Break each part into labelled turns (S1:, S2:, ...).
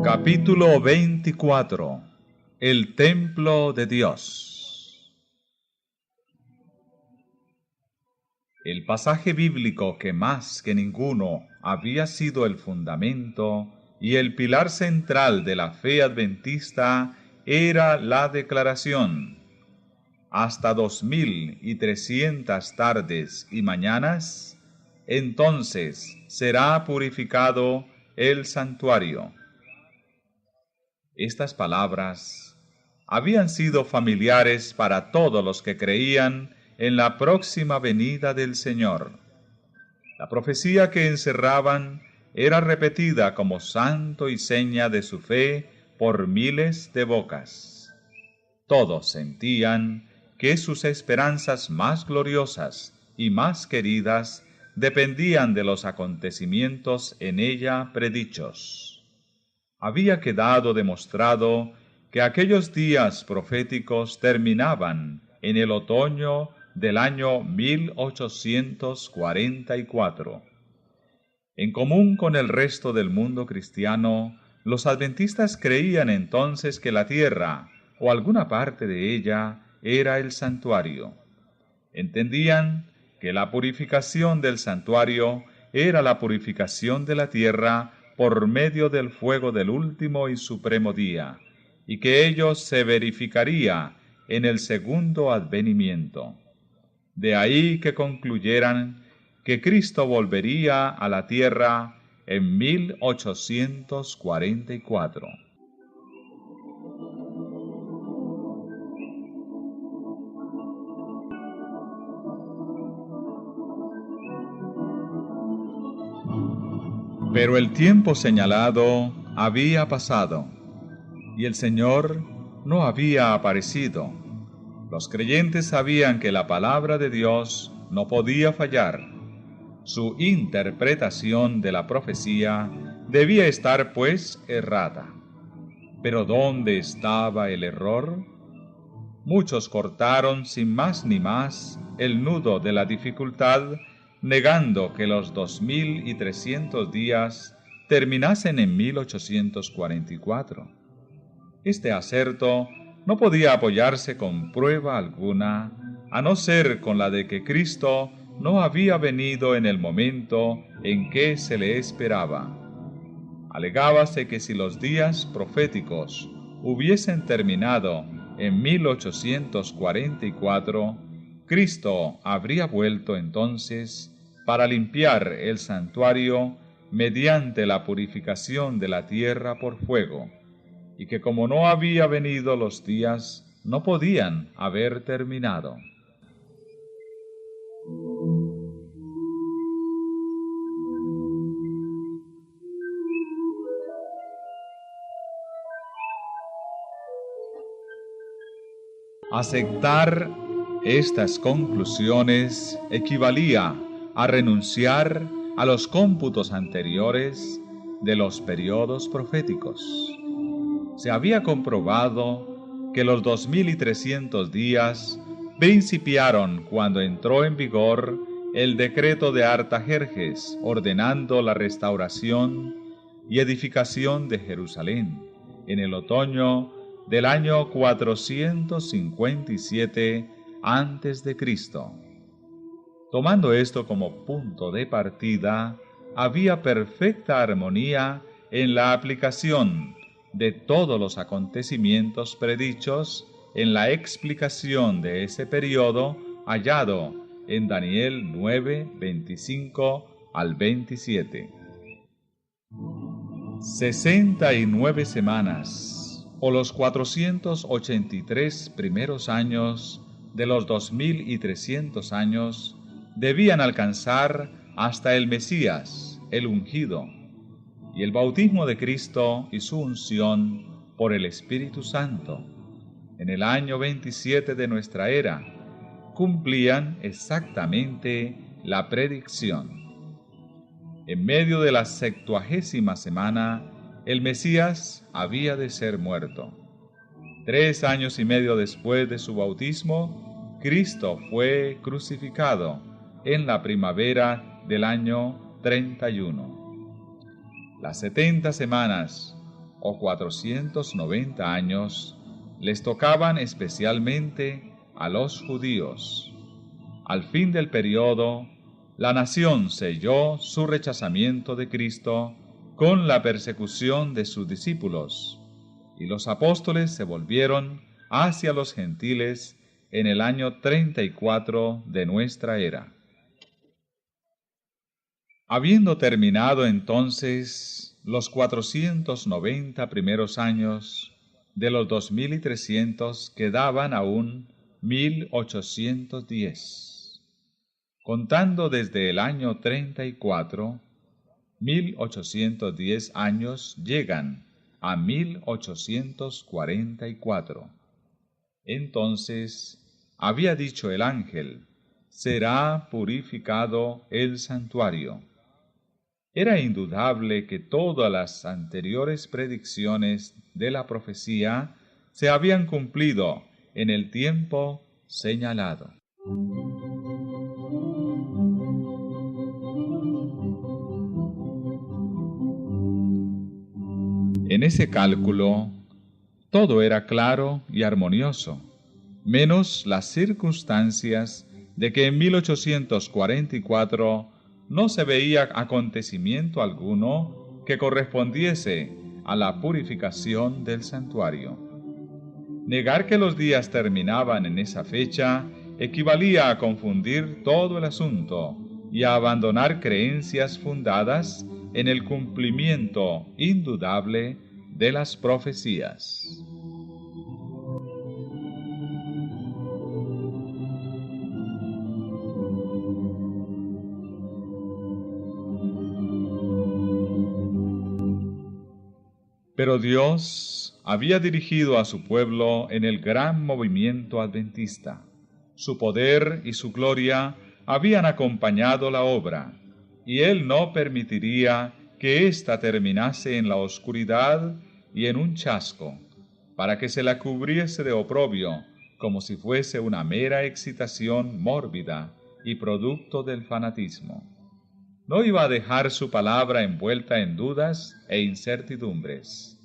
S1: Capítulo 24. El templo de Dios. El pasaje bíblico que más que ninguno había sido el fundamento y el pilar central de la fe adventista era la declaración: hasta 2300 tardes y mañanas, entonces será purificado el santuario. Estas palabras habían sido familiares para todos los que creían en la próxima venida del Señor. La profecía que encerraban era repetida como santo y seña de su fe por miles de bocas. Todos sentían que sus esperanzas más gloriosas y más queridas dependían de los acontecimientos en ella predichos. Había quedado demostrado que aquellos días proféticos terminaban en el otoño del año 1844. En común con el resto del mundo cristiano, los adventistas creían entonces que la tierra, o alguna parte de ella, era el santuario. Entendían que la purificación del santuario era la purificación de la tierra por medio del fuego del último y supremo día, y que ello se verificaría en el segundo advenimiento. De ahí que concluyeran que Cristo volvería a la tierra en 1844. Pero el tiempo señalado había pasado, y el Señor no había aparecido. Los creyentes sabían que la palabra de Dios no podía fallar. Su interpretación de la profecía debía estar, pues, errada. ¿Pero dónde estaba el error? Muchos cortaron sin más ni más el nudo de la dificultad, negando que los 2300 días terminasen en 1844. Este aserto no podía apoyarse con prueba alguna, a no ser con la de que Cristo no había venido en el momento en que se le esperaba. Alegábase que si los días proféticos hubiesen terminado en 1844, Cristo habría vuelto entonces para limpiar el santuario mediante la purificación de la tierra por fuego, y que como no había venido los días, no podían haber terminado. Aceptar estas conclusiones equivalía a renunciar a los cómputos anteriores de los periodos proféticos. Se había comprobado que los 2300 días principiaron cuando entró en vigor el decreto de Artajerjes ordenando la restauración y edificación de Jerusalén en el otoño del año 457 a.C. Tomando esto como punto de partida, había perfecta armonía en la aplicación de todos los acontecimientos predichos en la explicación de ese periodo hallado en Daniel 9, 25 al 27. 69 semanas, o los 483 primeros años de los 2300 años, debían alcanzar hasta el Mesías, el ungido, y el bautismo de Cristo y su unción por el Espíritu Santo, en el año 27 de nuestra era, cumplían exactamente la predicción. En medio de la 70ª semana, el Mesías había de ser muerto. 3 años y medio después de su bautismo, Cristo fue crucificado en la primavera del año 31. Las 70 semanas o 490 años les tocaban especialmente a los judíos. Al fin del periodo, la nación selló su rechazamiento de Cristo con la persecución de sus discípulos, y los apóstoles se volvieron hacia los gentiles en el año 34 de nuestra era. Habiendo terminado entonces los 490 primeros años, de los 2300 quedaban aún 1810. Contando desde el año 34, 1810 años llegan a 1844. Entonces había dicho el ángel: será purificado el santuario. Era indudable que todas las anteriores predicciones de la profecía se habían cumplido en el tiempo señalado. En ese cálculo, todo era claro y armonioso, menos las circunstancias de que en 1844 no se veía acontecimiento alguno que correspondiese a la purificación del santuario. Negar que los días terminaban en esa fecha equivalía a confundir todo el asunto y a abandonar creencias fundadas en el cumplimiento indudable de las profecías. Pero Dios había dirigido a su pueblo en el gran movimiento adventista. Su poder y su gloria habían acompañado la obra, y Él no permitiría que ésta terminase en la oscuridad y en un chasco, para que se la cubriese de oprobio, como si fuese una mera excitación mórbida y producto del fanatismo. No iba a dejar su palabra envuelta en dudas e incertidumbres.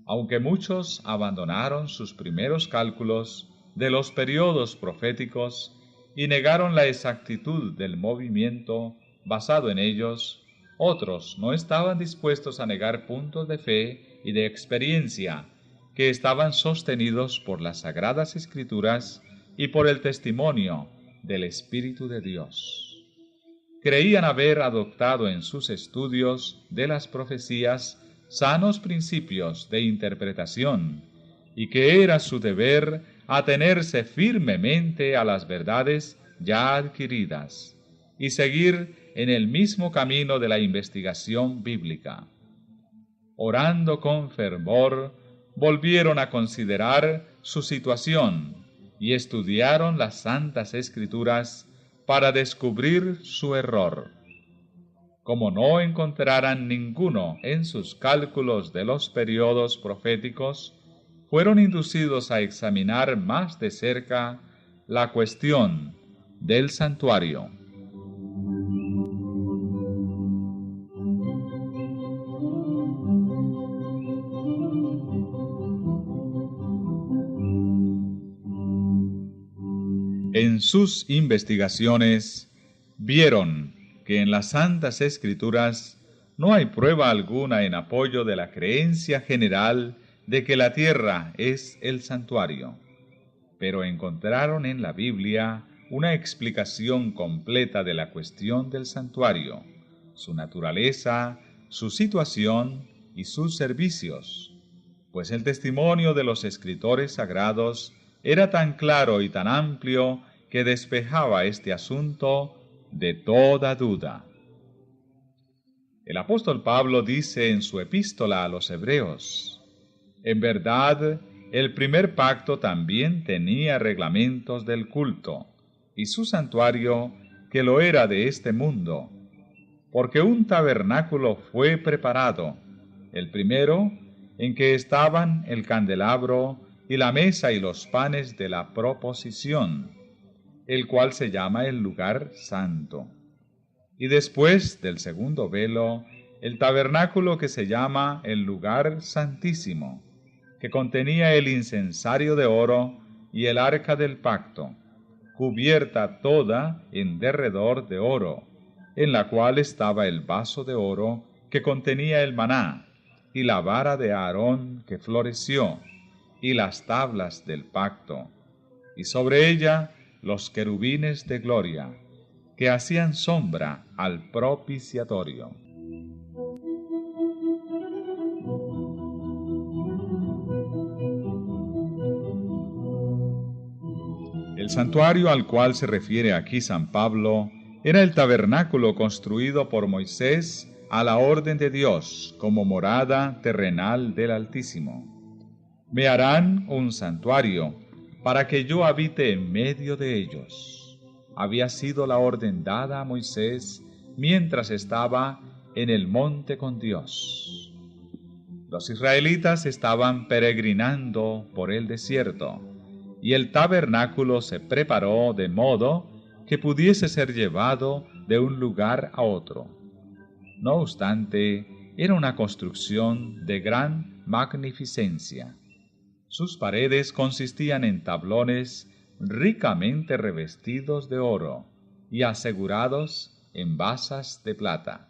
S1: Aunque muchos abandonaron sus primeros cálculos de los periodos proféticos y negaron la exactitud del movimiento basado en ellos, otros no estaban dispuestos a negar puntos de fe y de experiencia que estaban sostenidos por las Sagradas Escrituras y por el testimonio del Espíritu de Dios. Creían haber adoptado en sus estudios de las profecías sanos principios de interpretación, y que era su deber atenerse firmemente a las verdades ya adquiridas, y seguir en el mismo camino de la investigación bíblica. Orando con fervor, volvieron a considerar su situación y estudiaron las Santas Escrituras para descubrir su error. Como no encontraran ninguno en sus cálculos de los periodos proféticos, fueron inducidos a examinar más de cerca la cuestión del santuario. En sus investigaciones vieron que en las Santas Escrituras no hay prueba alguna en apoyo de la creencia general de que la tierra es el santuario, pero encontraron en la Biblia una explicación completa de la cuestión del santuario, su naturaleza, su situación y sus servicios, pues el testimonio de los escritores sagrados era tan claro y tan amplio que despejaba este asunto de toda duda. El apóstol Pablo dice en su epístola a los Hebreos: en verdad, el primer pacto también tenía reglamentos del culto, y su santuario que lo era de este mundo, porque un tabernáculo fue preparado, el primero, en que estaban el candelabro y la mesa y los panes de la proposición, el cual se llama el lugar santo. Y después del segundo velo, el tabernáculo que se llama el lugar santísimo, que contenía el incensario de oro y el arca del pacto, cubierta toda en derredor de oro, en la cual estaba el vaso de oro que contenía el maná, y la vara de Aarón que floreció, y las tablas del pacto, y sobre ella los querubines de gloria, que hacían sombra al propiciatorio. El santuario al cual se refiere aquí San Pablo era el tabernáculo construido por Moisés a la orden de Dios como morada terrenal del Altísimo. Me harán un santuario para que yo habite en medio de ellos. Había sido la orden dada a Moisés mientras estaba en el monte con Dios. Los israelitas estaban peregrinando por el desierto, y el tabernáculo se preparó de modo que pudiese ser llevado de un lugar a otro. No obstante, era una construcción de gran magnificencia. Sus paredes consistían en tablones ricamente revestidos de oro y asegurados en basas de plata,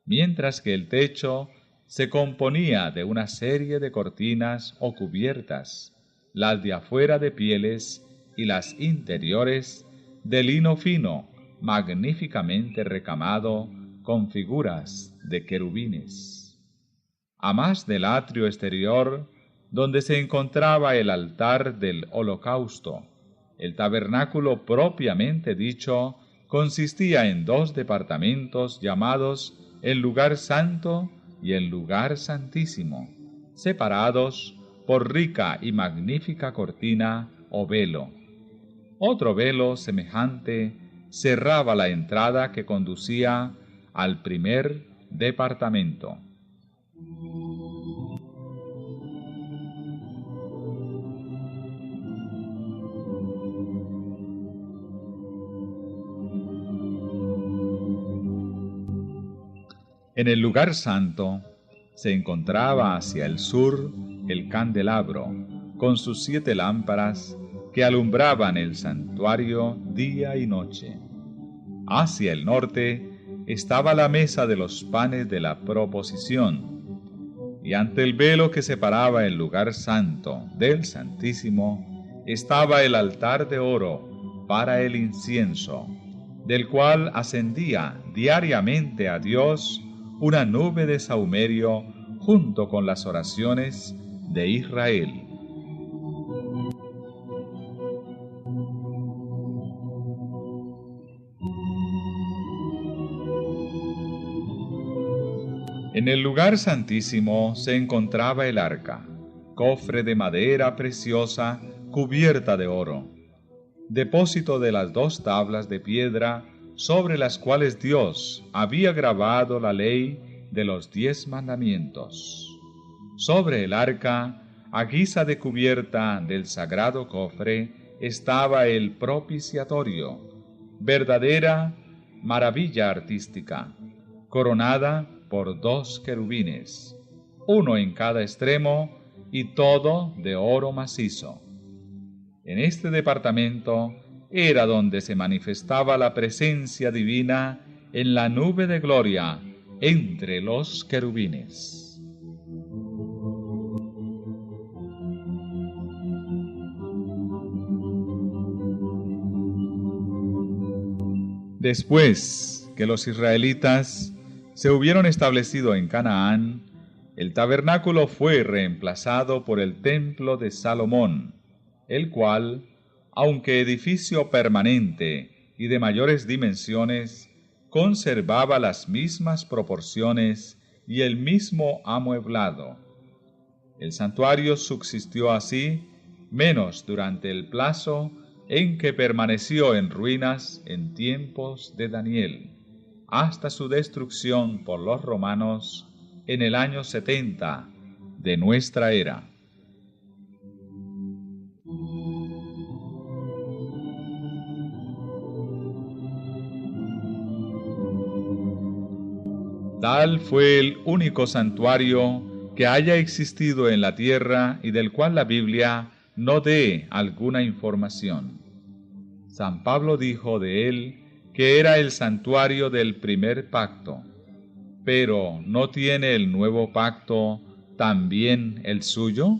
S1: mientras que el techo se componía de una serie de cortinas o cubiertas, las de afuera de pieles y las interiores de lino fino, magníficamente recamado con figuras de querubines. A más del atrio exterior, donde se encontraba el altar del holocausto, el tabernáculo propiamente dicho consistía en dos departamentos llamados el lugar santo y el lugar santísimo, separados por rica y magnífica cortina o velo. Otro velo semejante cerraba la entrada que conducía al primer departamento. En el lugar santo se encontraba hacia el sur el candelabro, con sus 7 lámparas que alumbraban el santuario día y noche. Hacia el norte estaba la mesa de los panes de la proposición, y ante el velo que separaba el lugar santo del Santísimo estaba el altar de oro para el incienso, del cual ascendía diariamente a Dios una nube de sahumerio junto con las oraciones de Israel. En el lugar santísimo se encontraba el arca, cofre de madera preciosa cubierta de oro, depósito de las 2 tablas de piedra sobre las cuales Dios había grabado la ley de los 10 mandamientos. Sobre el arca, a guisa de cubierta del sagrado cofre, estaba el propiciatorio, verdadera maravilla artística, coronada por 2 querubines, uno en cada extremo y todo de oro macizo. En este departamento era donde se manifestaba la presencia divina en la nube de gloria entre los querubines. Después que los israelitas se hubieron establecido en Canaán, el tabernáculo fue reemplazado por el templo de Salomón, el cual, aunque edificio permanente y de mayores dimensiones, conservaba las mismas proporciones y el mismo amueblado. El santuario subsistió así, menos durante el plazo en que permaneció en ruinas en tiempos de Daniel, hasta su destrucción por los romanos en el año 70 de nuestra era. Tal fue el único santuario que haya existido en la tierra y del cual la Biblia no dé alguna información. San Pablo dijo de él que era el santuario del primer pacto, pero ¿no tiene el nuevo pacto también el suyo?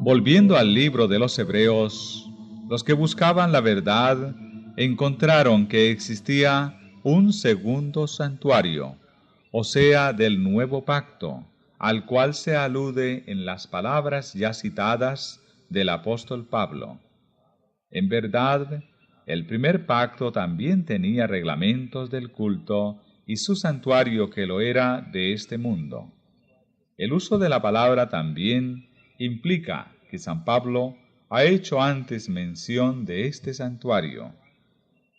S1: Volviendo al libro de los Hebreos, los que buscaban la verdad encontraron que existía un segundo santuario, o sea, del nuevo pacto, al cual se alude en las palabras ya citadas del apóstol Pablo. En verdad, el primer pacto también tenía reglamentos del culto y su santuario que lo era de este mundo. El uso de la palabra también implica que San Pablo ha hecho antes mención de este santuario.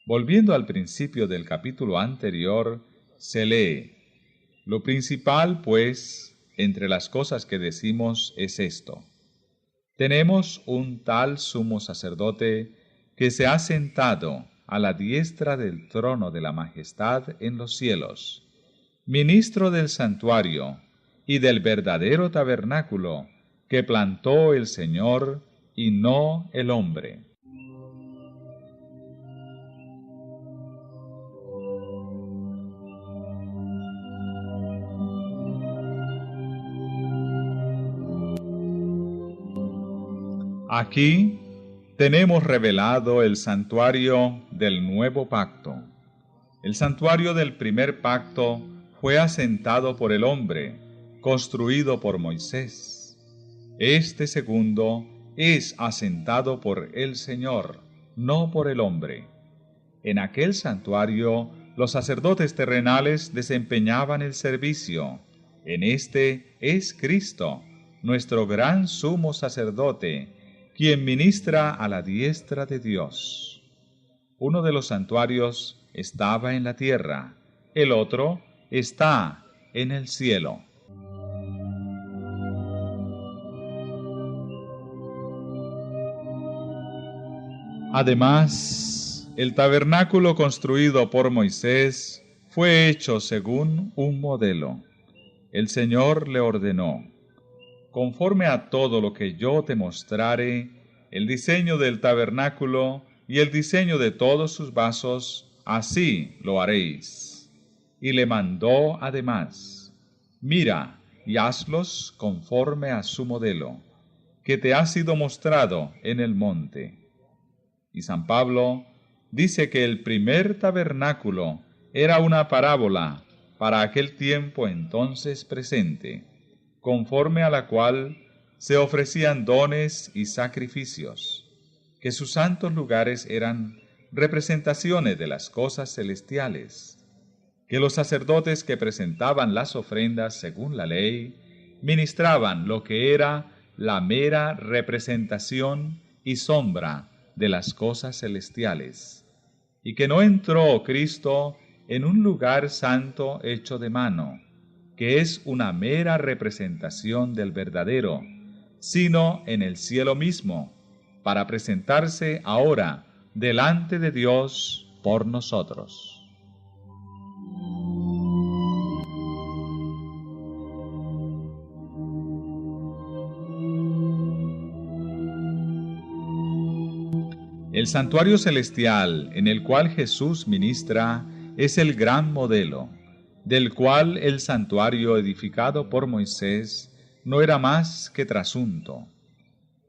S1: Volviendo al principio del capítulo anterior, se lee: Lo principal, pues, entre las cosas que decimos es esto: tenemos un tal sumo sacerdote que se ha sentado a la diestra del trono de la majestad en los cielos, ministro del santuario y del verdadero tabernáculo que plantó el Señor y no el hombre. Aquí tenemos revelado el santuario del nuevo pacto. El santuario del primer pacto fue asentado por el hombre, construido por Moisés. Este segundo es asentado por el Señor, no por el hombre. En aquel santuario los sacerdotes terrenales desempeñaban el servicio. En este es Cristo, nuestro gran sumo sacerdote, quien ministra a la diestra de Dios. Uno de los santuarios estaba en la tierra, el otro está en el cielo. Además, el tabernáculo construido por Moisés fue hecho según un modelo. El Señor le ordenó: conforme a todo lo que yo te mostrare, el diseño del tabernáculo y el diseño de todos sus vasos, así lo haréis. Y le mandó además: mira y hazlos conforme a su modelo, que te ha sido mostrado en el monte. Y San Pablo dice que el primer tabernáculo era una parábola para aquel tiempo entonces presente, conforme a la cual se ofrecían dones y sacrificios, que sus santos lugares eran representaciones de las cosas celestiales, que los sacerdotes que presentaban las ofrendas según la ley ministraban lo que era la mera representación y sombra de las cosas celestiales, y que no entró Cristo en un lugar santo hecho de mano, que es una mera representación del verdadero, sino en el cielo mismo, para presentarse ahora delante de Dios por nosotros. El santuario celestial en el cual Jesús ministra es el gran modelo, del cual el santuario edificado por Moisés no era más que trasunto.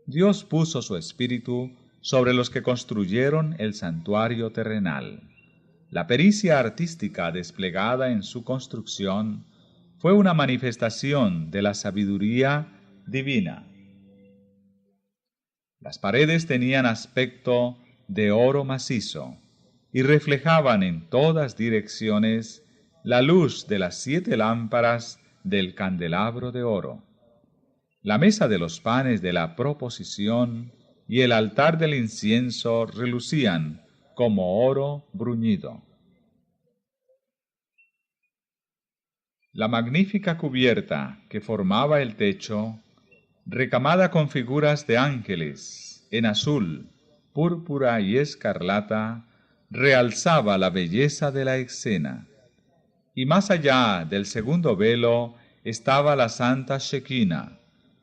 S1: Dios puso su espíritu sobre los que construyeron el santuario terrenal. La pericia artística desplegada en su construcción fue una manifestación de la sabiduría divina. Las paredes tenían aspecto de oro macizo y reflejaban en todas direcciones la luz de las 7 lámparas del candelabro de oro. La mesa de los panes de la proposición y el altar del incienso relucían como oro bruñido. La magnífica cubierta que formaba el techo recamada con figuras de ángeles, en azul, púrpura y escarlata, realzaba la belleza de la escena. Y más allá del segundo velo estaba la santa Shekinah,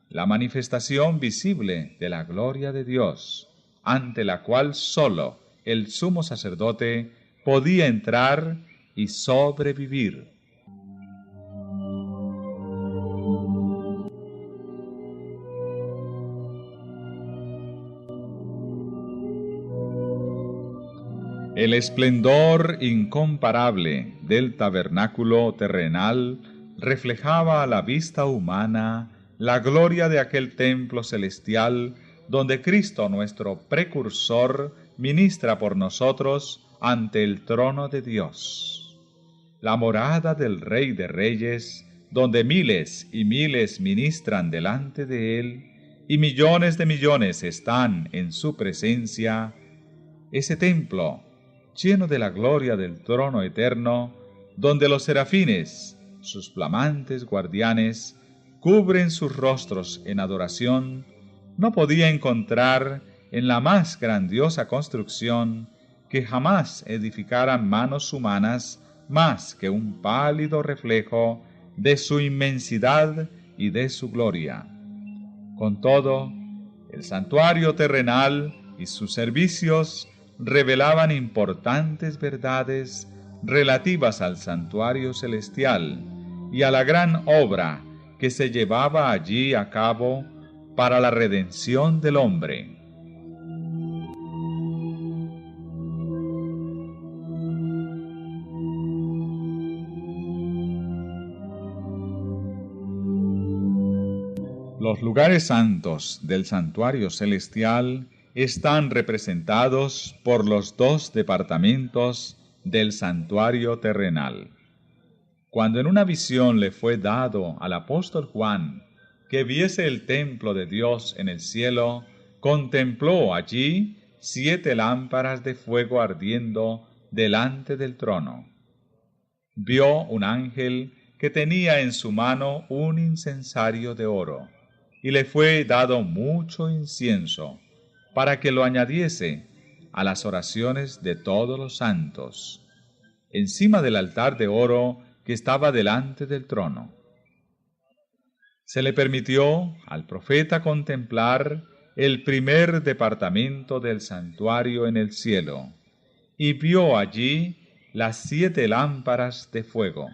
S1: la manifestación visible de la gloria de Dios, ante la cual sólo el sumo sacerdote podía entrar y sobrevivir. El esplendor incomparable del tabernáculo terrenal reflejaba a la vista humana la gloria de aquel templo celestial donde Cristo nuestro precursor ministra por nosotros ante el trono de Dios. La morada del Rey de Reyes, donde miles y miles ministran delante de Él y millones de millones están en su presencia, ese templo lleno de la gloria del trono eterno, donde los serafines, sus flamantes guardianes, cubren sus rostros en adoración, no podía encontrar en la más grandiosa construcción que jamás edificaran manos humanas más que un pálido reflejo de su inmensidad y de su gloria. Con todo, el santuario terrenal y sus servicios revelaban importantes verdades relativas al santuario celestial y a la gran obra que se llevaba allí a cabo para la redención del hombre. Los lugares santos del santuario celestial están representados por los dos departamentos del santuario terrenal. Cuando en una visión le fue dado al apóstol Juan que viese el templo de Dios en el cielo, contempló allí 7 lámparas de fuego ardiendo delante del trono. Vio un ángel que tenía en su mano un incensario de oro, y le fue dado mucho incienso, para que lo añadiese a las oraciones de todos los santos, encima del altar de oro que estaba delante del trono. Se le permitió al profeta contemplar el primer departamento del santuario en el cielo, y vio allí las 7 lámparas de fuego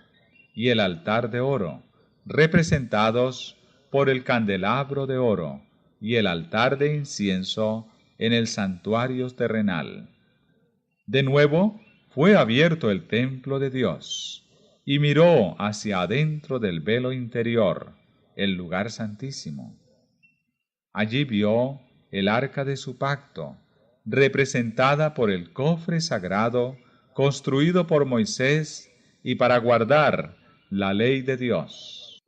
S1: y el altar de oro, representados por el candelabro de oro y el altar de incienso en el santuario terrenal. De nuevo fue abierto el templo de Dios, y miró hacia adentro del velo interior, el lugar santísimo. Allí vio el arca de su pacto, representada por el cofre sagrado construido por Moisés y para guardar la ley de Dios.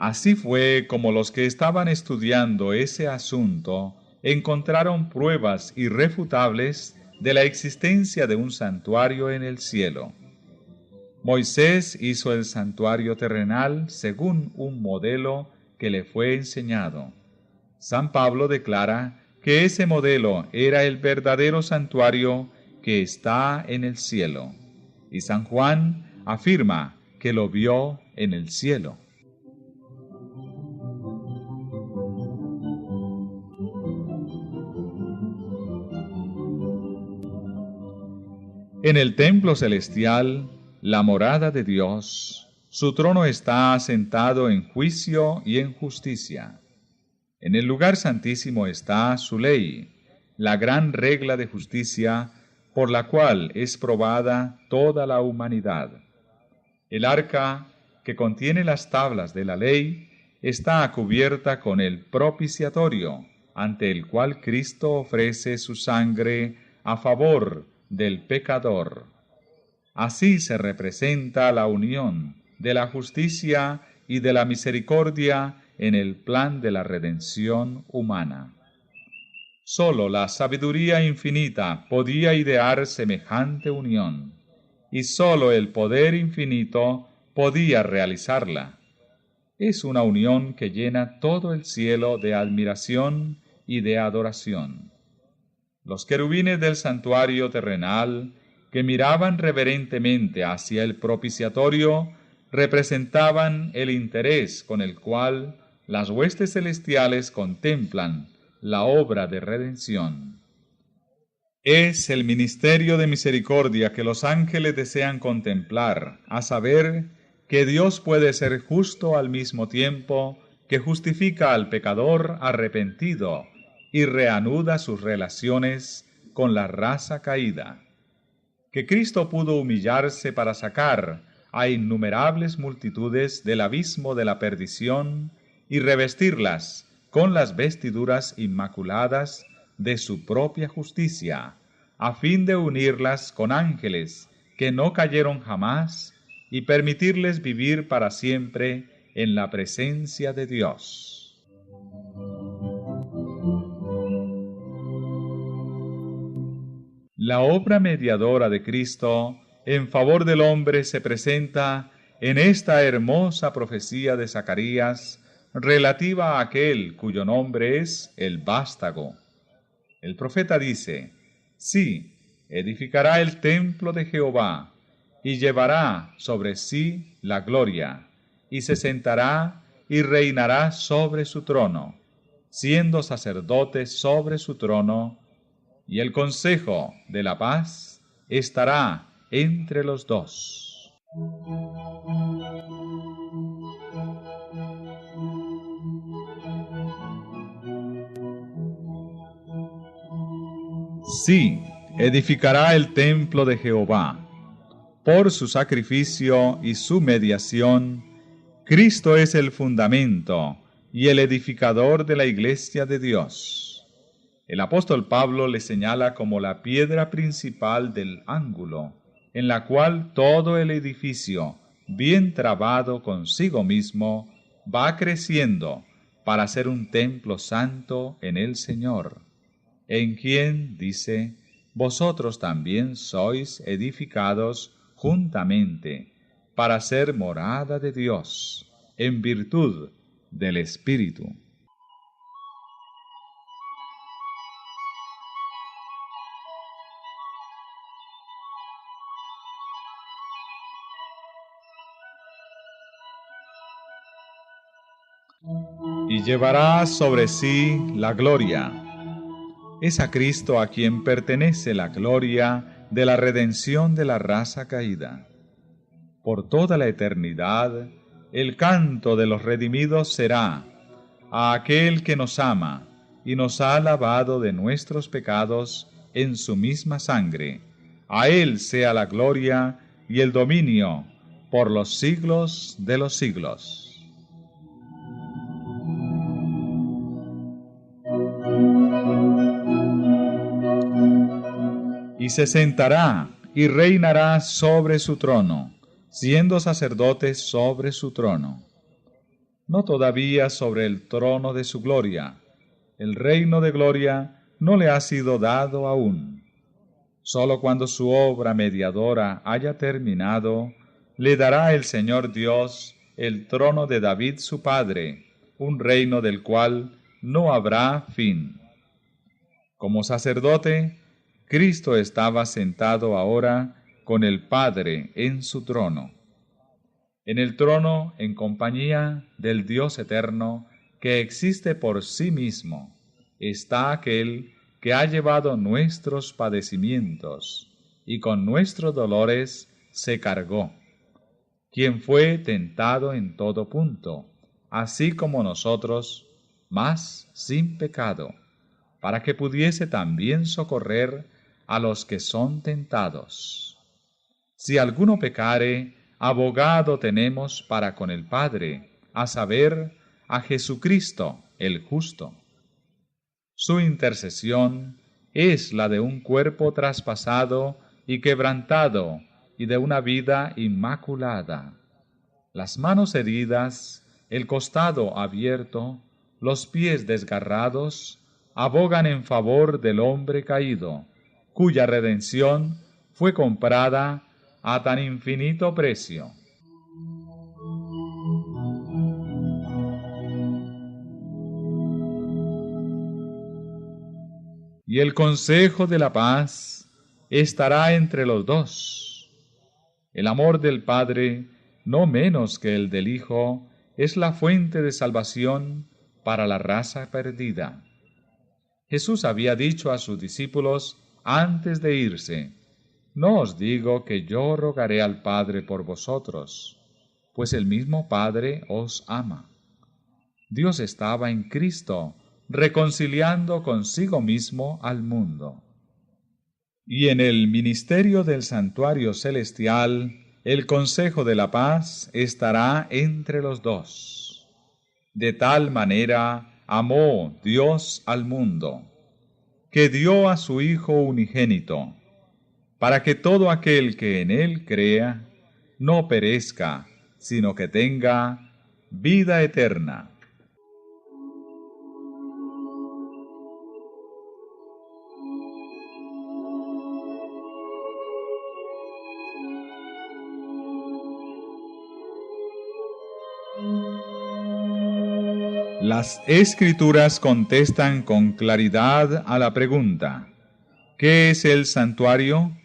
S1: Así fue como los que estaban estudiando ese asunto encontraron pruebas irrefutables de la existencia de un santuario en el cielo. Moisés hizo el santuario terrenal según un modelo que le fue enseñado. San Pablo declara que ese modelo era el verdadero santuario que está en el cielo, y San Juan afirma que lo vio en el cielo. En el templo celestial, la morada de Dios, su trono está asentado en juicio y en justicia. En el lugar santísimo está su ley, la gran regla de justicia por la cual es probada toda la humanidad. El arca, que contiene las tablas de la ley, está cubierta con el propiciatorio, ante el cual Cristo ofrece su sangre a favor del pecador. Así se representa la unión de la justicia y de la misericordia en el plan de la redención humana. Sólo la sabiduría infinita podía idear semejante unión, y sólo el poder infinito podía realizarla. Es una unión que llena todo el cielo de admiración y de adoración. Los querubines del santuario terrenal, que miraban reverentemente hacia el propiciatorio, representaban el interés con el cual las huestes celestiales contemplan la obra de redención. Es el ministerio de misericordia que los ángeles desean contemplar, a saber, que Dios puede ser justo al mismo tiempo que justifica al pecador arrepentido y reanuda sus relaciones con la raza caída. Que Cristo pudo humillarse para sacar a innumerables multitudes del abismo de la perdición y revestirlas con las vestiduras inmaculadas de su propia justicia, a fin de unirlas con ángeles que no cayeron jamás y permitirles vivir para siempre en la presencia de Dios. La obra mediadora de Cristo en favor del hombre se presenta en esta hermosa profecía de Zacarías relativa a aquel cuyo nombre es el vástago. El profeta dice: sí, edificará el templo de Jehová, y llevará sobre sí la gloria, y se sentará y reinará sobre su trono, siendo sacerdote sobre su trono, y el consejo de la paz estará entre los dos. Sí, edificará el templo de Jehová. Por su sacrificio y su mediación, Cristo es el fundamento y el edificador de la iglesia de Dios. El apóstol Pablo le señala como la piedra principal del ángulo, en la cual todo el edificio, bien trabado consigo mismo, va creciendo para ser un templo santo en el Señor, en quien, dice, vosotros también sois edificados juntamente para ser morada de Dios, en virtud del Espíritu. Y llevará sobre sí la gloria. Es a Cristo a quien pertenece la gloria de la redención de la raza caída. Por toda la eternidad, el canto de los redimidos será a aquel que nos ama y nos ha lavado de nuestros pecados en su misma sangre. A Él sea la gloria y el dominio por los siglos de los siglos. Y se sentará y reinará sobre su trono, siendo sacerdote sobre su trono. No todavía sobre el trono de su gloria. El reino de gloria no le ha sido dado aún. Solo cuando su obra mediadora haya terminado, le dará el Señor Dios el trono de David su padre, un reino del cual no habrá fin. Como sacerdote, Cristo estaba sentado ahora con el Padre en su trono. En el trono, en compañía del Dios eterno, que existe por sí mismo, está aquel que ha llevado nuestros padecimientos y con nuestros dolores se cargó, quien fue tentado en todo punto, así como nosotros, mas sin pecado, para que pudiese también socorrer a los que son tentados. Si alguno pecare, abogado tenemos para con el Padre, a saber, a Jesucristo el justo. Su intercesión es la de un cuerpo traspasado y quebrantado, y de una vida inmaculada. Las manos heridas, el costado abierto, los pies desgarrados, abogan en favor del hombre caído, cuya redención fue comprada a tan infinito precio. Y el consejo de la paz estará entre los dos. El amor del Padre, no menos que el del Hijo, es la fuente de salvación para la raza perdida. Jesús había dicho a sus discípulos antes de irse: no os digo que yo rogaré al Padre por vosotros, pues el mismo Padre os ama. Dios estaba en Cristo, reconciliando consigo mismo al mundo. Y en el ministerio del santuario celestial, el consejo de la paz estará entre los dos. De tal manera amó Dios al mundo, que dio a su Hijo unigénito, para que todo aquel que en él crea no perezca, sino que tenga vida eterna. Las Escrituras contestan con claridad a la pregunta: ¿qué es el santuario?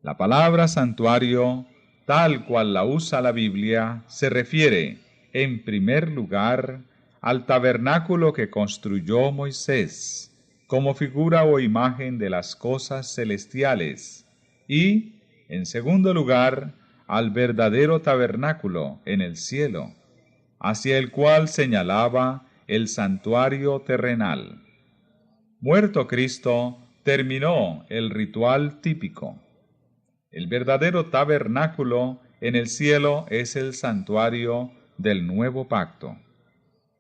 S1: La palabra santuario, tal cual la usa la Biblia, se refiere, en primer lugar, al tabernáculo que construyó Moisés, como figura o imagen de las cosas celestiales, y, en segundo lugar, al verdadero tabernáculo en el cielo, hacia el cual señalaba el santuario terrenal. Muerto Cristo, terminó el ritual típico. El verdadero tabernáculo en el cielo es el santuario del nuevo pacto.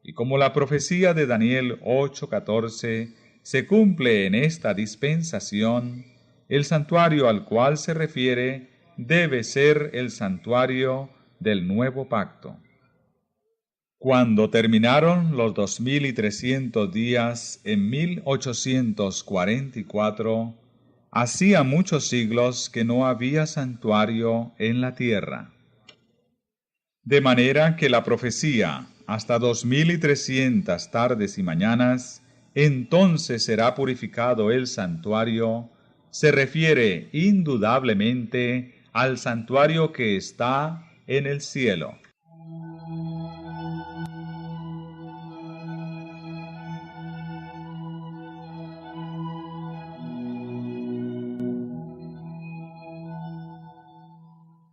S1: Y como la profecía de Daniel 8:14 se cumple en esta dispensación, el santuario al cual se refiere debe ser el santuario del nuevo pacto. Cuando terminaron los 2300 días en 1844, hacía muchos siglos que no había santuario en la tierra. De manera que la profecía, hasta 2300 tardes y mañanas, entonces será purificado el santuario, se refiere indudablemente al santuario que está en el cielo.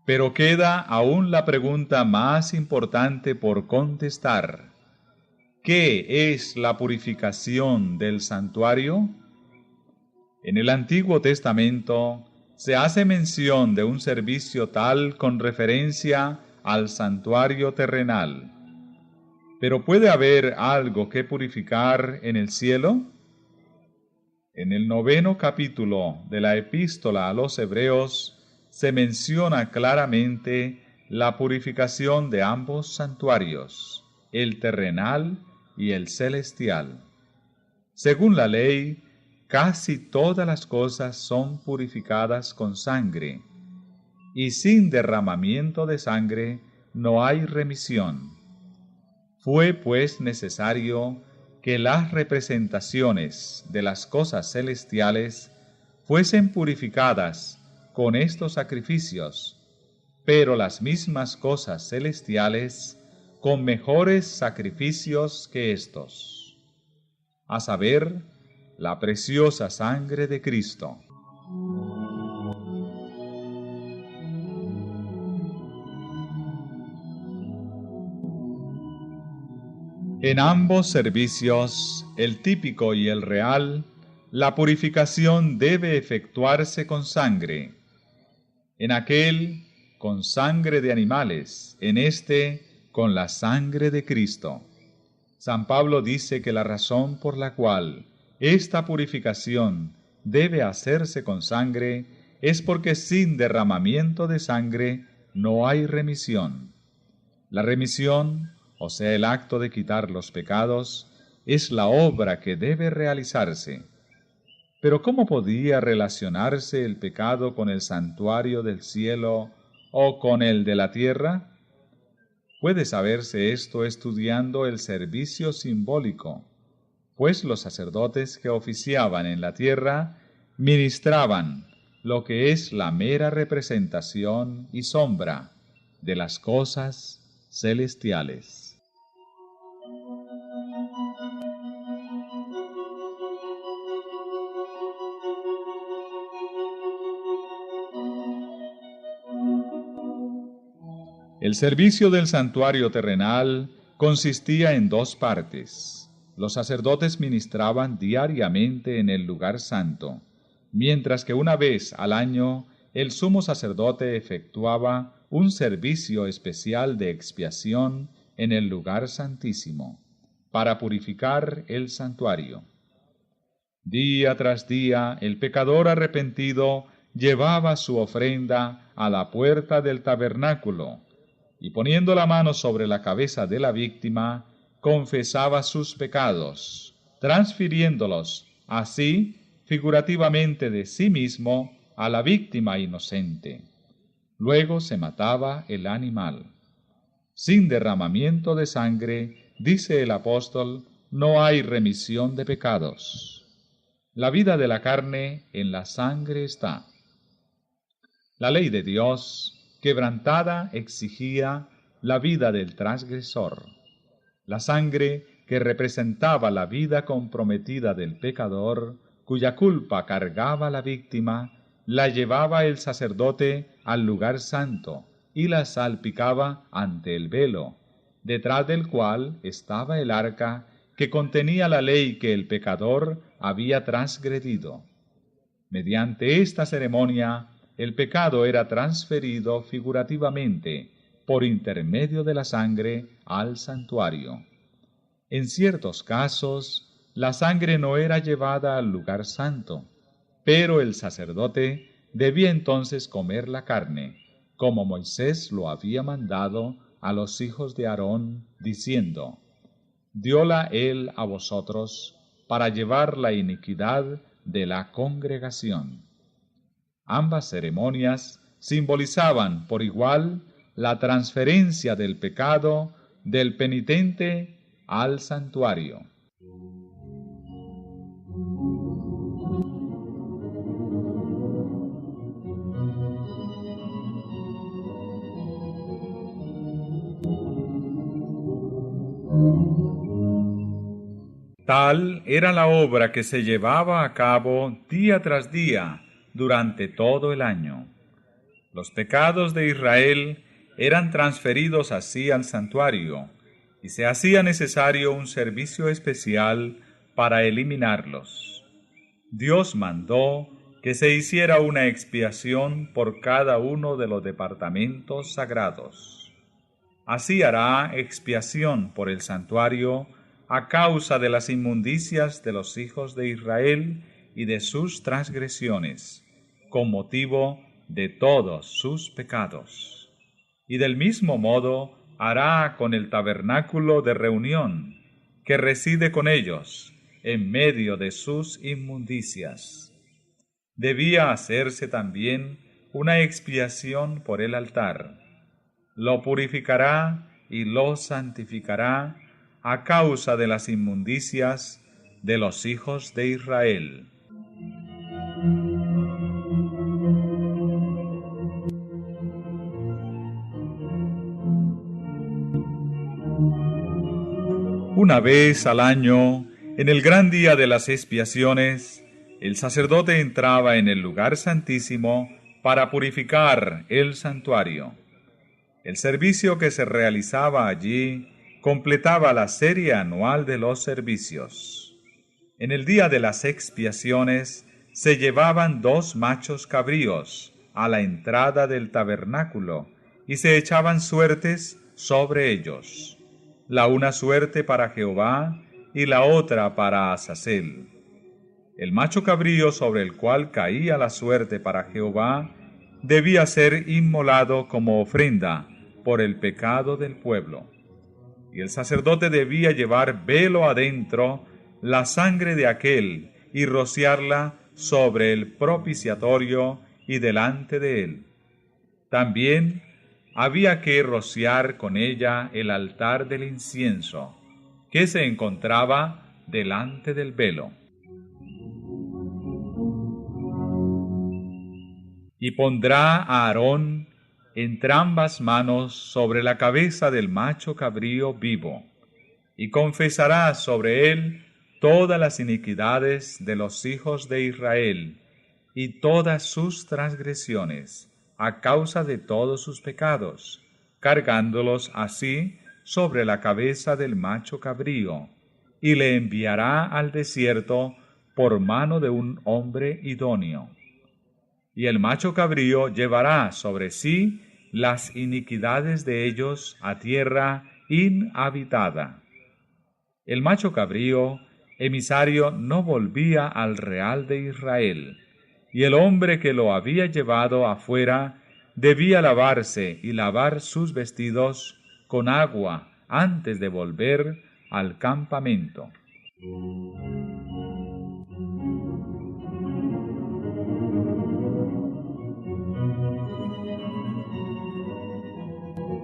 S1: Pero queda aún la pregunta más importante por contestar: ¿qué es la purificación del santuario? En el Antiguo Testamento se hace mención de un servicio tal con referencia al santuario terrenal. ¿Pero puede haber algo que purificar en el cielo? En el 9º capítulo de la Epístola a los Hebreos se menciona claramente la purificación de ambos santuarios, el terrenal y el celestial. Según la ley, casi todas las cosas son purificadas con sangre, y sin derramamiento de sangre no hay remisión. Fue pues necesario que las representaciones de las cosas celestiales fuesen purificadas con estos sacrificios, pero las mismas cosas celestiales con mejores sacrificios que estos, a saber, la preciosa sangre de Cristo. En ambos servicios, el típico y el real, la purificación debe efectuarse con sangre. En aquel, con sangre de animales; en este, con la sangre de Cristo. San Pablo dice que la razón por la cual esta purificación debe hacerse con sangre es porque sin derramamiento de sangre no hay remisión. La remisión, o sea, el acto de quitar los pecados, es la obra que debe realizarse. Pero ¿cómo podía relacionarse el pecado con el santuario del cielo o con el de la tierra? Puede saberse esto estudiando el servicio simbólico, pues los sacerdotes que oficiaban en la tierra ministraban lo que es la mera representación y sombra de las cosas celestiales. El servicio del santuario terrenal consistía en dos partes. Los sacerdotes ministraban diariamente en el lugar santo, mientras que una vez al año el sumo sacerdote efectuaba un servicio especial de expiación en el lugar santísimo, para purificar el santuario. Día tras día el pecador arrepentido llevaba su ofrenda a la puerta del tabernáculo, y poniendo la mano sobre la cabeza de la víctima, confesaba sus pecados, transfiriéndolos así figurativamente de sí mismo a la víctima inocente. Luego se mataba el animal. Sin derramamiento de sangre, dice el apóstol, no hay remisión de pecados. La vida de la carne en la sangre está. La ley de Dios, quebrantada, exigía la vida del transgresor. La sangre que representaba la vida comprometida del pecador, cuya culpa cargaba la víctima, la llevaba el sacerdote al lugar santo y la salpicaba ante el velo, detrás del cual estaba el arca que contenía la ley que el pecador había transgredido. Mediante esta ceremonia, el pecado era transferido figurativamente por intermedio de la sangre al santuario. En ciertos casos, la sangre no era llevada al lugar santo, pero el sacerdote debía entonces comer la carne, como Moisés lo había mandado a los hijos de Aarón, diciendo: «Dióla él a vosotros para llevar la iniquidad de la congregación». Ambas ceremonias simbolizaban por igual la transferencia del pecado del penitente al santuario. Tal era la obra que se llevaba a cabo día tras día durante todo el año. Los pecados de Israel eran transferidos así al santuario, y se hacía necesario un servicio especial para eliminarlos. Dios mandó que se hiciera una expiación por cada uno de los departamentos sagrados. Así hará expiación por el santuario a causa de las inmundicias de los hijos de Israel y de sus transgresiones, con motivo de todos sus pecados. Y del mismo modo hará con el tabernáculo de reunión, que reside con ellos, en medio de sus inmundicias. Debía hacerse también una expiación por el altar. Lo purificará y lo santificará a causa de las inmundicias de los hijos de Israel. Una vez al año, en el gran día de las expiaciones, el sacerdote entraba en el lugar santísimo para purificar el santuario. El servicio que se realizaba allí completaba la serie anual de los servicios. En el día de las expiaciones se llevaban 2 machos cabríos a la entrada del tabernáculo y se echaban suertes sobre ellos, la una suerte para Jehová y la otra para Azazel. El macho cabrío sobre el cual caía la suerte para Jehová debía ser inmolado como ofrenda por el pecado del pueblo. y el sacerdote debía llevar velo adentro la sangre de aquél y rociarla sobre el propiciatorio y delante de él. También había que rociar con ella el altar del incienso, que se encontraba delante del velo. Y pondrá a Aarón entrambas manos sobre la cabeza del macho cabrío vivo, y confesará sobre él todas las iniquidades de los hijos de Israel, y todas sus transgresiones, a causa de todos sus pecados, cargándolos así sobre la cabeza del macho cabrío, y le enviará al desierto por mano de un hombre idóneo. Y el macho cabrío llevará sobre sí las iniquidades de ellos a tierra inhabitada. El macho cabrío, emisario, no volvía al real de Israel, y el hombre que lo había llevado afuera debía lavarse y lavar sus vestidos con agua antes de volver al campamento.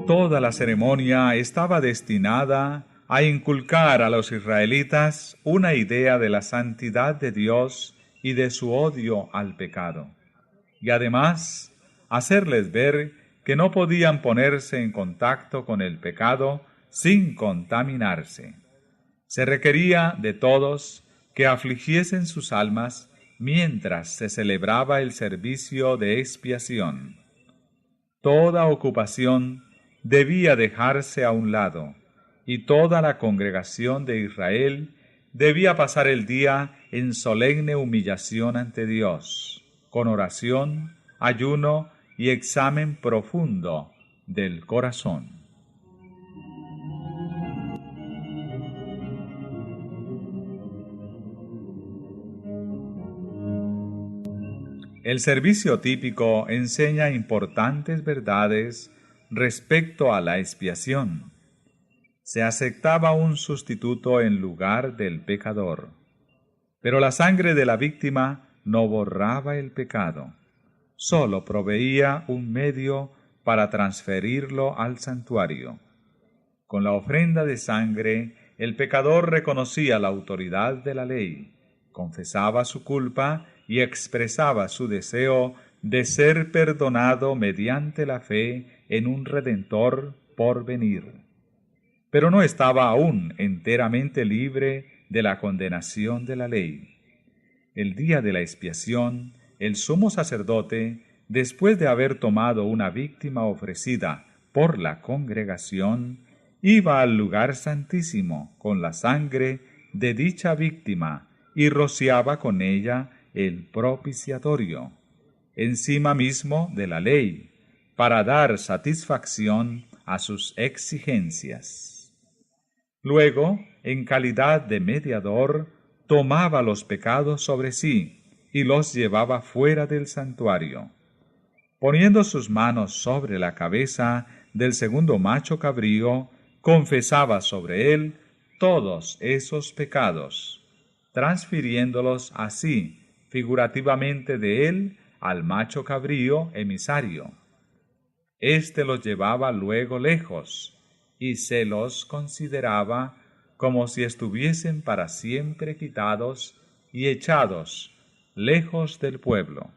S1: Toda la ceremonia estaba destinada a inculcar a los israelitas una idea de la santidad de Dios y de su odio al pecado, y además hacerles ver que no podían ponerse en contacto con el pecado sin contaminarse. Se requería de todos que afligiesen sus almas mientras se celebraba el servicio de expiación. Toda ocupación debía dejarse a un lado, y toda la congregación de Israel debía pasar el día en solemne humillación ante Dios, con oración, ayuno y examen profundo del corazón. El servicio típico enseña importantes verdades respecto a la expiación. Se aceptaba un sustituto en lugar del pecador, pero la sangre de la víctima no borraba el pecado, solo proveía un medio para transferirlo al santuario. Con la ofrenda de sangre, el pecador reconocía la autoridad de la ley, confesaba su culpa y expresaba su deseo de ser perdonado mediante la fe en un Redentor por venir. Pero no estaba aún enteramente libre de la condenación de la ley. El día de la expiación, el sumo sacerdote, después de haber tomado una víctima ofrecida por la congregación, iba al lugar santísimo con la sangre de dicha víctima y rociaba con ella el propiciatorio, encima mismo de la ley, para dar satisfacción a sus exigencias. Luego, en calidad de mediador, tomaba los pecados sobre sí y los llevaba fuera del santuario. Poniendo sus manos sobre la cabeza del segundo macho cabrío, confesaba sobre él todos esos pecados, transfiriéndolos así figurativamente de él al macho cabrío emisario. Éste los llevaba luego lejos y se los consideraba como si estuviesen para siempre quitados y echados lejos del pueblo.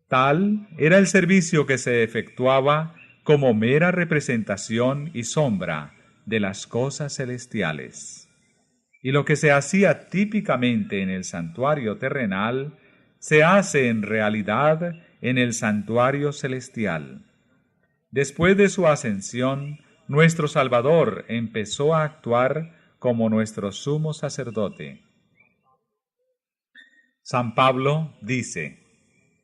S1: Tal era el servicio que se efectuaba como mera representación y sombra de las cosas celestiales. Y lo que se hacía típicamente en el santuario terrenal, se hace en realidad en el santuario celestial. Después de su ascensión, nuestro Salvador empezó a actuar como nuestro sumo sacerdote. San Pablo dice: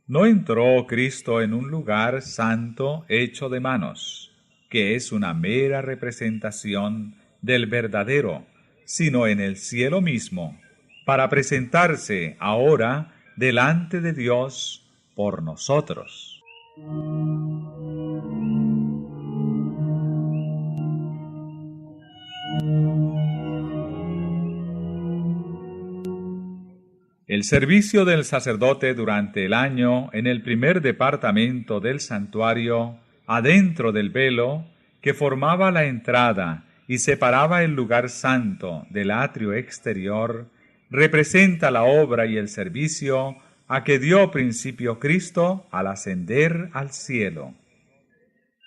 S1: «No entró Cristo en un lugar santo hecho de manos, que es una mera representación del verdadero, sino en el cielo mismo, para presentarse ahora delante de Dios por nosotros». El servicio del sacerdote durante el año en el primer departamento del santuario, adentro del velo, que formaba la entrada y separaba el lugar santo del atrio exterior, representa la obra y el servicio a que dio principio Cristo al ascender al cielo.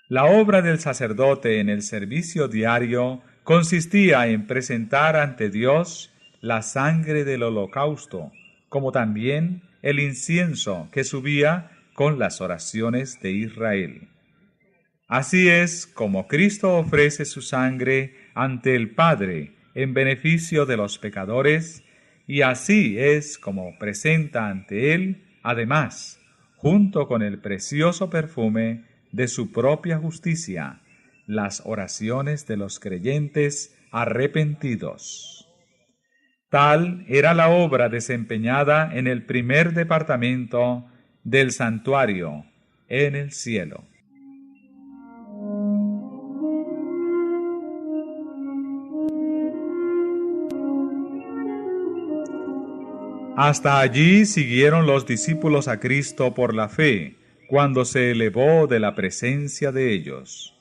S1: La obra del sacerdote en el servicio diario consistía en presentar ante Dios la sangre del holocausto, como también el incienso que subía con las oraciones de Israel. Así es como Cristo ofrece su sangre ante el Padre en beneficio de los pecadores, y así es como presenta ante Él, además, junto con el precioso perfume de su propia justicia, las oraciones de los creyentes arrepentidos. Tal era la obra desempeñada en el primer departamento del santuario en el cielo. Hasta allí siguieron los discípulos a Cristo por la fe, cuando se elevó de la presencia de ellos.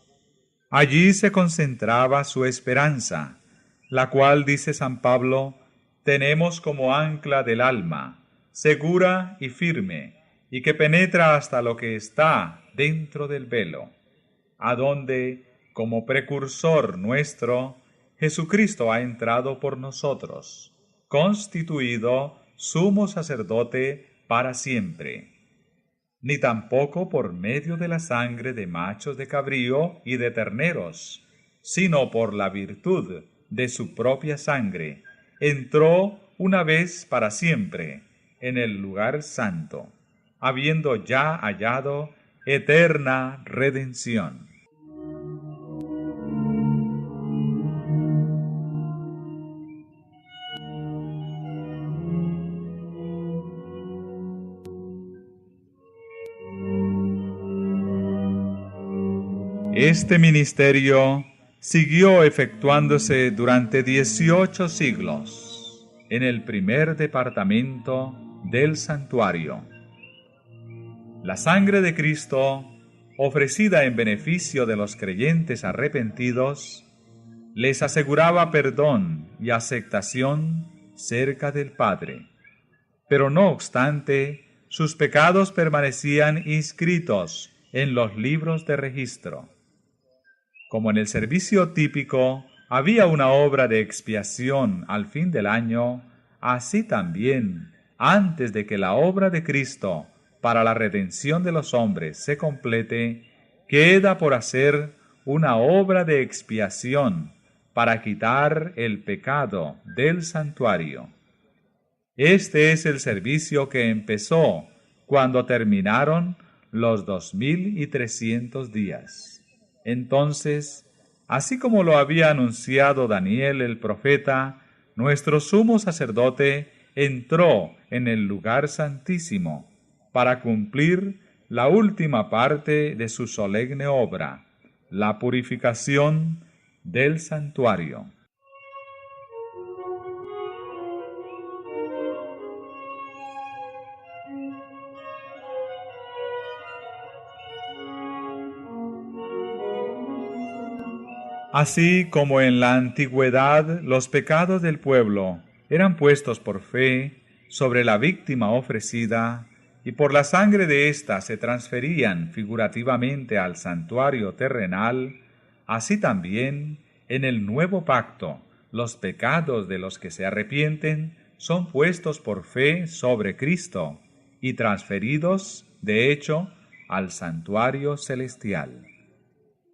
S1: Allí se concentraba su esperanza, la cual, dice San Pablo, tenemos como ancla del alma, segura y firme, y que penetra hasta lo que está dentro del velo, a donde, como precursor nuestro, Jesucristo ha entrado por nosotros, constituido sumo sacerdote para siempre, ni tampoco por medio de la sangre de machos de cabrío y de terneros, sino por la virtud de su propia sangre, entró una vez para siempre en el lugar santo, habiendo ya hallado eterna redención. Este ministerio siguió efectuándose durante 18 siglos en el primer departamento del santuario. La sangre de Cristo, ofrecida en beneficio de los creyentes arrepentidos, les aseguraba perdón y aceptación cerca del Padre. Pero no obstante, sus pecados permanecían inscritos en los libros de registro. Como en el servicio típico había una obra de expiación al fin del año, así también, antes de que la obra de Cristo para la redención de los hombres se complete, queda por hacer una obra de expiación para quitar el pecado del santuario. Este es el servicio que empezó cuando terminaron los 2300 días. Entonces, así como lo había anunciado Daniel el profeta, nuestro sumo sacerdote entró en el lugar santísimo para cumplir la última parte de su solemne obra, la purificación del santuario. Así como en la antigüedad los pecados del pueblo eran puestos por fe sobre la víctima ofrecida, y por la sangre de ésta se transferían figurativamente al santuario terrenal, así también en el nuevo pacto los pecados de los que se arrepienten son puestos por fe sobre Cristo y transferidos, de hecho, al santuario celestial.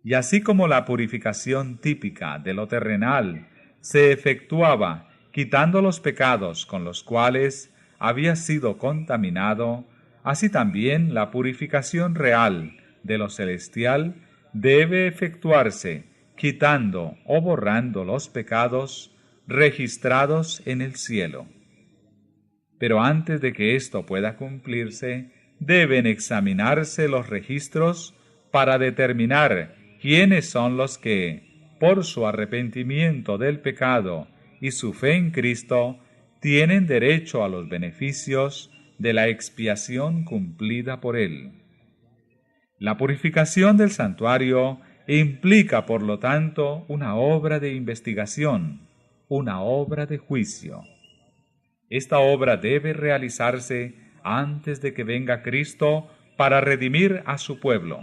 S1: Y así como la purificación típica de lo terrenal se efectuaba quitando los pecados con los cuales había sido contaminado, así también la purificación real de lo celestial debe efectuarse quitando o borrando los pecados registrados en el cielo. Pero antes de que esto pueda cumplirse, deben examinarse los registros para determinar quiénes son los que, por su arrepentimiento del pecado y su fe en Cristo, tienen derecho a los beneficios de la expiación cumplida por Él. La purificación del santuario implica, por lo tanto, una obra de investigación, una obra de juicio. Esta obra debe realizarse antes de que venga Cristo para redimir a su pueblo,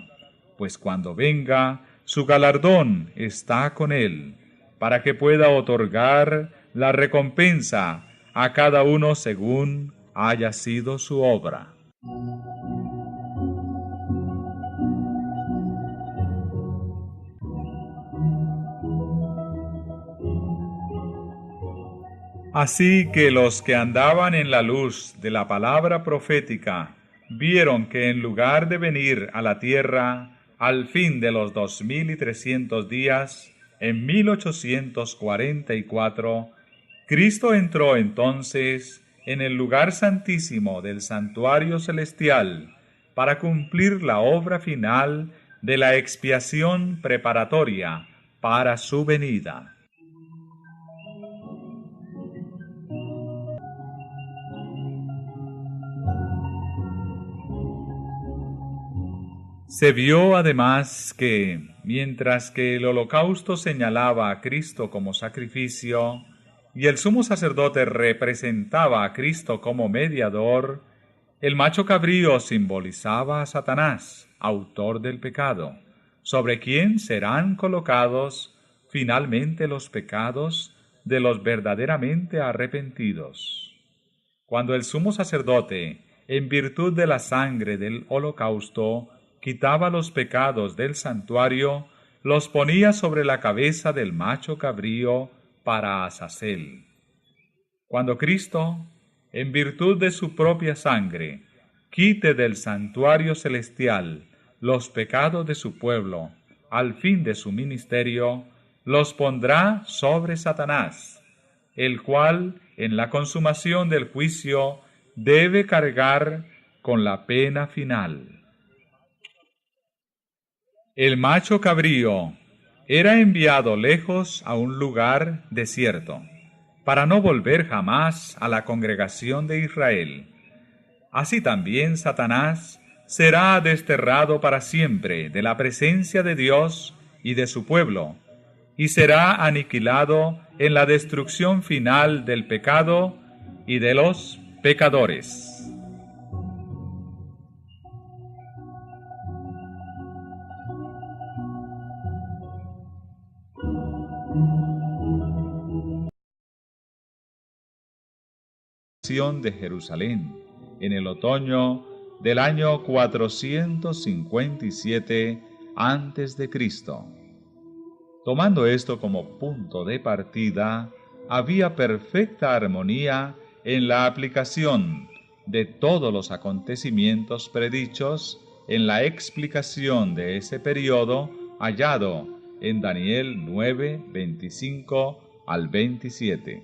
S1: pues cuando venga, su galardón está con Él, para que pueda otorgar la recompensa a cada uno según haya sido su obra. Así que los que andaban en la luz de la palabra profética vieron que en lugar de venir a la tierra al fin de los 2300 días, en 1844, Cristo entró entonces en el lugar santísimo del santuario celestial para cumplir la obra final de la expiación preparatoria para su venida. Se vio además que, mientras que el holocausto señalaba a Cristo como sacrificio, y el sumo sacerdote representaba a Cristo como mediador, el macho cabrío simbolizaba a Satanás, autor del pecado, sobre quien serán colocados finalmente los pecados de los verdaderamente arrepentidos. Cuando el sumo sacerdote, en virtud de la sangre del holocausto, quitaba los pecados del santuario, los ponía sobre la cabeza del macho cabrío para Azazel. Cuando Cristo, en virtud de su propia sangre, quite del santuario celestial los pecados de su pueblo, al fin de su ministerio, los pondrá sobre Satanás, el cual, en la consumación del juicio, debe cargar con la pena final. El macho cabrío era enviado lejos a un lugar desierto, para no volver jamás a la congregación de Israel. Así también Satanás será desterrado para siempre de la presencia de Dios y de su pueblo, y será aniquilado en la destrucción final del pecado y de los pecadores. De Jerusalén, en el otoño del año 457 a.C. Tomando esto como punto de partida, había perfecta armonía en la aplicación de todos los acontecimientos predichos en la explicación de ese periodo hallado en Daniel 9, 25 al 27.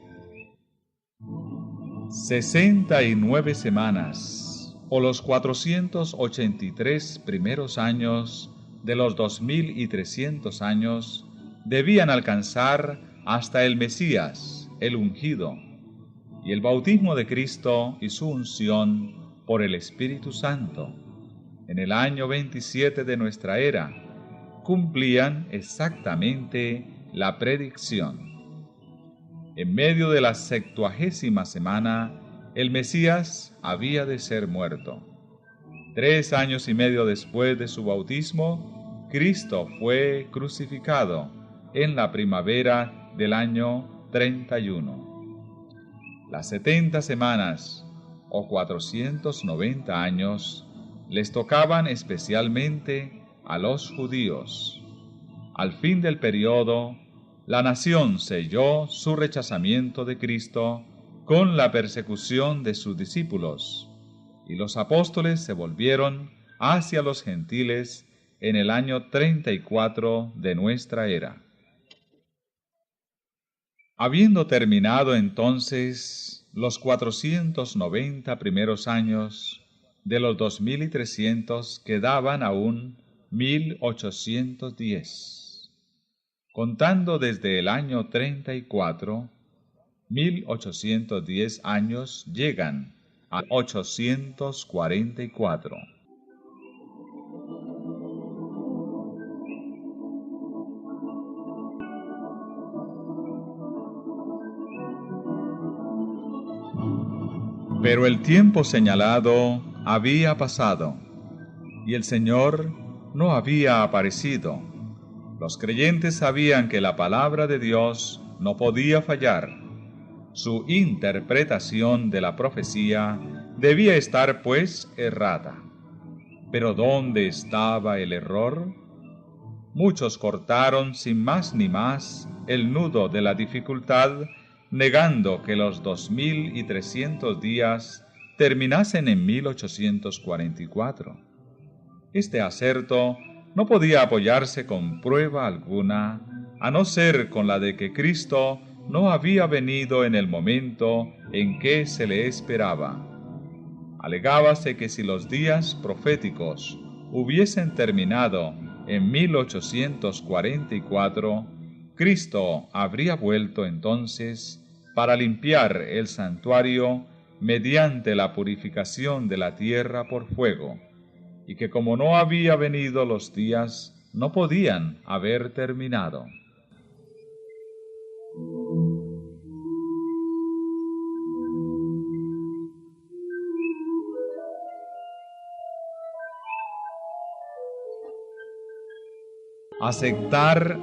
S1: 69 semanas, o los 483 primeros años de los 2300 años, debían alcanzar hasta el Mesías, el ungido, y el bautismo de Cristo y su unción por el Espíritu Santo, en el año 27 de nuestra era, cumplían exactamente la predicción. En medio de la 70ª semana, el Mesías había de ser muerto. 3 años y medio después de su bautismo, Cristo fue crucificado en la primavera del año 31. Las 70 semanas, o 490 años, les tocaban especialmente a los judíos. Al fin del periodo, la nación selló su rechazamiento de Cristo con la persecución de sus discípulos, y los apóstoles se volvieron hacia los gentiles en el año 34 de nuestra era. Habiendo terminado entonces los 490 primeros años, de los 2300 quedaban aún 1810. Contando desde el año 34, 1810 años llegan a 844. Pero el tiempo señalado había pasado, y el Señor no había aparecido. Los creyentes sabían que la palabra de Dios no podía fallar. Su interpretación de la profecía debía estar, pues, errada. Pero ¿dónde estaba el error? Muchos cortaron sin más ni más el nudo de la dificultad, negando que los 2300 días terminasen en 1844. Este aserto no podía apoyarse con prueba alguna, a no ser con la de que Cristo no había venido en el momento en que se le esperaba. Alegábase que si los días proféticos hubiesen terminado en 1844, Cristo habría vuelto entonces para limpiar el santuario mediante la purificación de la tierra por fuego, y que como no había venido los días, no podían haber terminado. Aceptar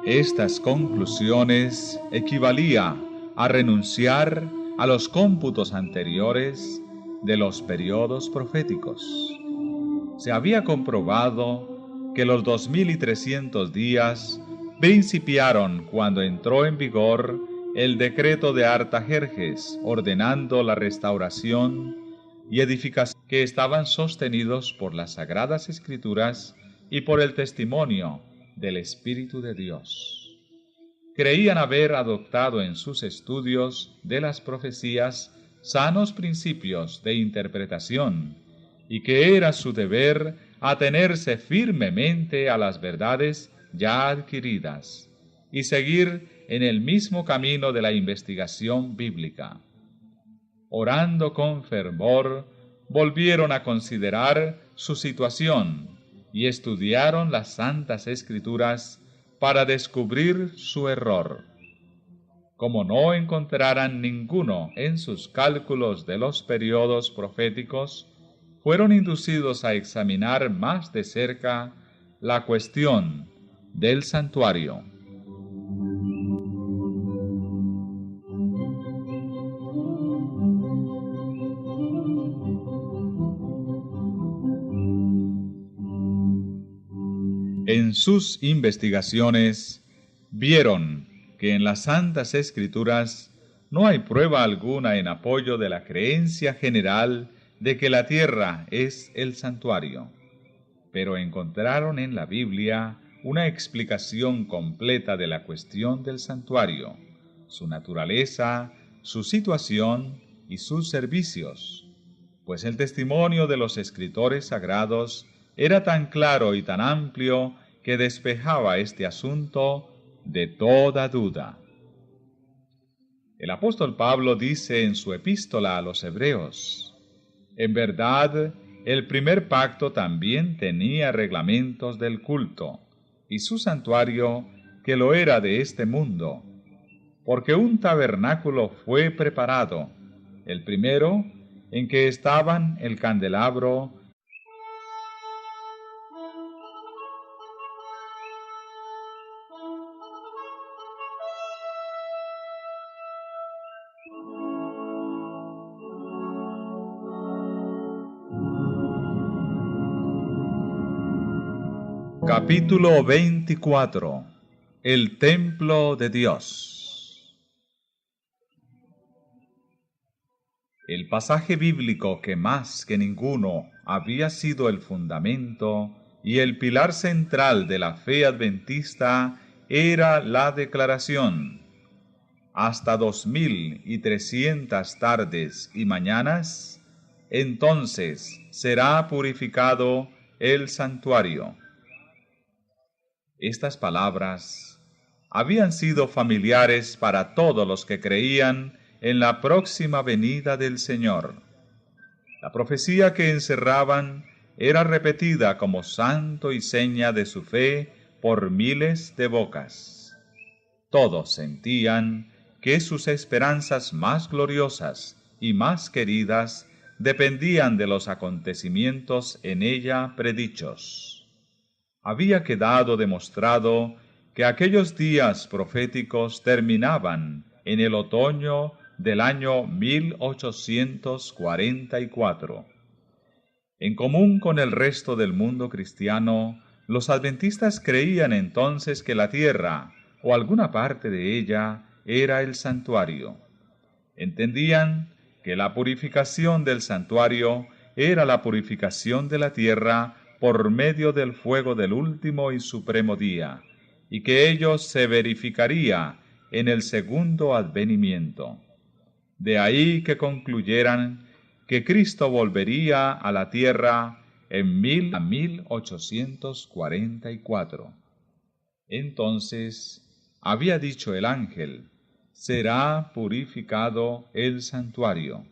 S1: estas conclusiones equivalía a renunciar a los cómputos anteriores de los periodos proféticos. Se había comprobado que los 2300 días principiaron cuando entró en vigor el decreto de Artajerjes ordenando la restauración y edificación que estaban sostenidos por las Sagradas Escrituras y por el testimonio del Espíritu de Dios. Creían haber adoptado en sus estudios de las profecías sanos principios de interpretación y que era su deber atenerse firmemente a las verdades ya adquiridas y seguir en el mismo camino de la investigación bíblica. Orando con fervor, volvieron a considerar su situación y estudiaron las Santas Escrituras para descubrir su error. Como no encontraran ninguno en sus cálculos de los periodos proféticos, fueron inducidos a examinar más de cerca la cuestión del santuario. En sus investigaciones vieron que en las Santas Escrituras no hay prueba alguna en apoyo de la creencia general de que la tierra es el santuario, pero encontraron en la Biblia una explicación completa de la cuestión del santuario, su naturaleza, su situación y sus servicios, pues el testimonio de los escritores sagrados era tan claro y tan amplio que despejaba este asunto de toda duda. El apóstol Pablo dice en su epístola a los Hebreos: en verdad, el primer pacto también tenía reglamentos del culto, y su santuario que lo era de este mundo, porque un tabernáculo fue preparado, el primero, en que estaban el candelabro, Capítulo 24. El templo de Dios. El pasaje bíblico que más que ninguno había sido el fundamento y el pilar central de la fe adventista era la declaración: hasta 2300 tardes y mañanas, entonces será purificado el santuario. Estas palabras habían sido familiares para todos los que creían en la próxima venida del Señor. La profecía que encerraban era repetida como santo y seña de su fe por miles de bocas. Todos sentían que sus esperanzas más gloriosas y más queridas dependían de los acontecimientos en ella predichos. Había quedado demostrado que aquellos días proféticos terminaban en el otoño del año 1844. En común con el resto del mundo cristiano, los adventistas creían entonces que la tierra, o alguna parte de ella, era el santuario. Entendían que la purificación del santuario era la purificación de la tierra por medio del fuego del último y supremo día, y que ello se verificaría en el segundo advenimiento. De ahí que concluyeran que Cristo volvería a la tierra en 1844. Entonces había dicho el ángel: será purificado el santuario.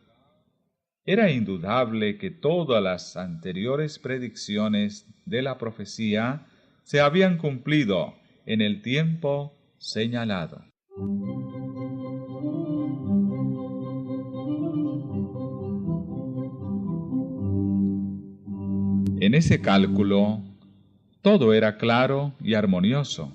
S1: Era indudable que todas las anteriores predicciones de la profecía se habían cumplido en el tiempo señalado. En ese cálculo, todo era claro y armonioso,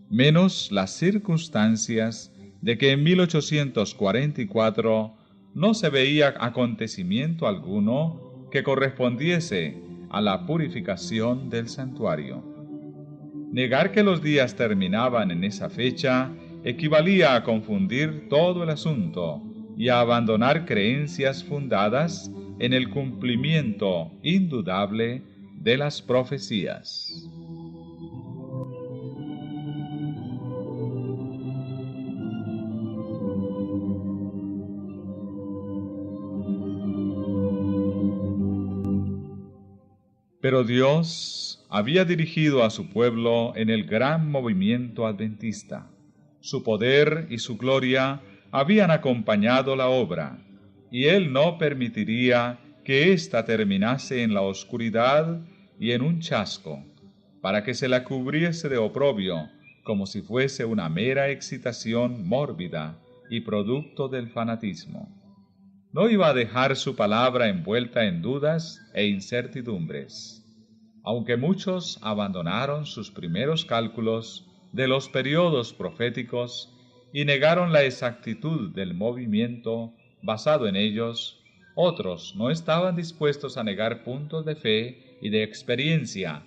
S1: menos las circunstancias de que en 1844 no se veía acontecimiento alguno que correspondiese a la purificación del santuario. Negar que los días terminaban en esa fecha equivalía a confundir todo el asunto y a abandonar creencias fundadas en el cumplimiento indudable de las profecías. Pero Dios había dirigido a su pueblo en el gran movimiento adventista. Su poder y su gloria habían acompañado la obra, y Él no permitiría que ésta terminase en la oscuridad y en un chasco, para que se la cubriese de oprobio, como si fuese una mera excitación mórbida y producto del fanatismo. No iba a dejar su palabra envuelta en dudas e incertidumbres. Aunque muchos abandonaron sus primeros cálculos de los periodos proféticos y negaron la exactitud del movimiento basado en ellos, otros no estaban dispuestos a negar puntos de fe y de experiencia